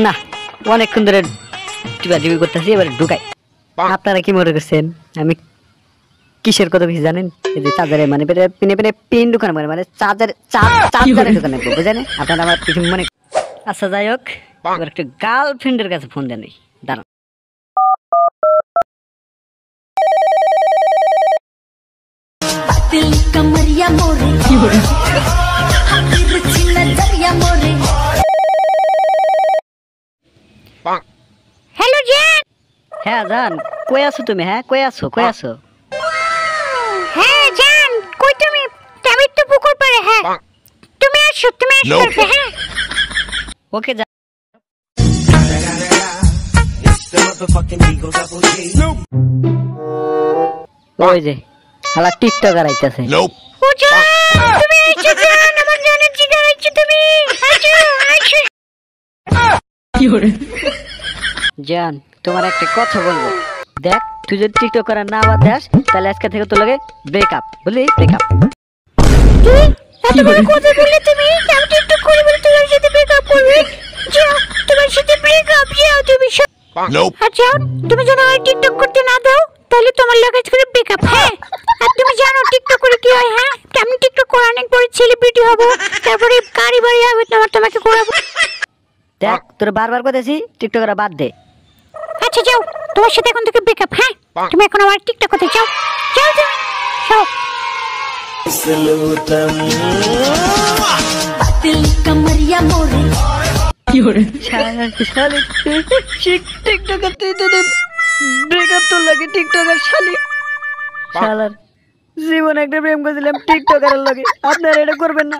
না অনেকক্ষণ ধরে টিপাটিপি করতেছি, এবার ঢুকাই। আপনারা কি মনে করছেন আমি কিসের কথা বেশি জানেন? এই যে চার্জারে মানে পিন দোকানে মানে চার্জারের দোকানে বুঝেন আপনারা আমার কিছু মনে। আচ্ছা যাই হোক, এবার একটা গার্লফ্রেন্ডের কাছে ফোন দেন, দাঁড়ান। হ্যালো জান। হ্যাঁ জান, কই আছো তুমি? হ্যাঁ কই আছো? হ্যাঁ জান, কই তুমি? আমি তো পুকুর পাড়ে। হ্যাঁ তুমি আসো হ্যাঁ ওকে জান। ওই যে শালা টিকটকার আইতাছে। ও জান, তুমি আইছো জান, আমার জানের জিগার আইছো তুমি। আইছো জান তোমার একটা কথা বলবো, দেখ তুই যদি টিকটক করার না বাদ দাস তাহলে আজকে থেকে তোর লগে ব্রেকআপ, বুঝলি? ব্রেকআপ। এত বড় কথা বললে তুমি? আমি টিকটক করে বলে তোমার সাথে ব্রেকআপ করবে? যাও তোমার সাথে ব্রেকআপ, যাও তুমি। আচ্ছা তুমি যেন আর টিকটক করতে না দাও, তাহলে তোমার লগে করে ব্রেকআপ। হ্যাঁ আর তুমি জানো টিকটক করে কি হয়? হ্যাঁ আমি টিকটক করে অনেক বড় সেলিব্রিটি হব, তারপরে গাড়ি বাড়ি হবে তোমাকে ঘোরাবো। দেখ তোর বারবার কইতেছি টিকটক করা বাদ দে। আচ্ছা যাও, তোমার সাথে এখন থেকে ব্রেকআপ। হ্যাঁ তুমি এখন আমার টিকটক করতে যাও, যাও তুমি যাও। দিল কমরিয়া মোরে কি হরে শালি টিকটক করতে তোদের ব্রেকআপ তোর লাগে টিকটকার শালি। শালার জীবন একটা প্রেম করেছিলাম টিকটকারের লাগে, আপনারা এটা করবেন না।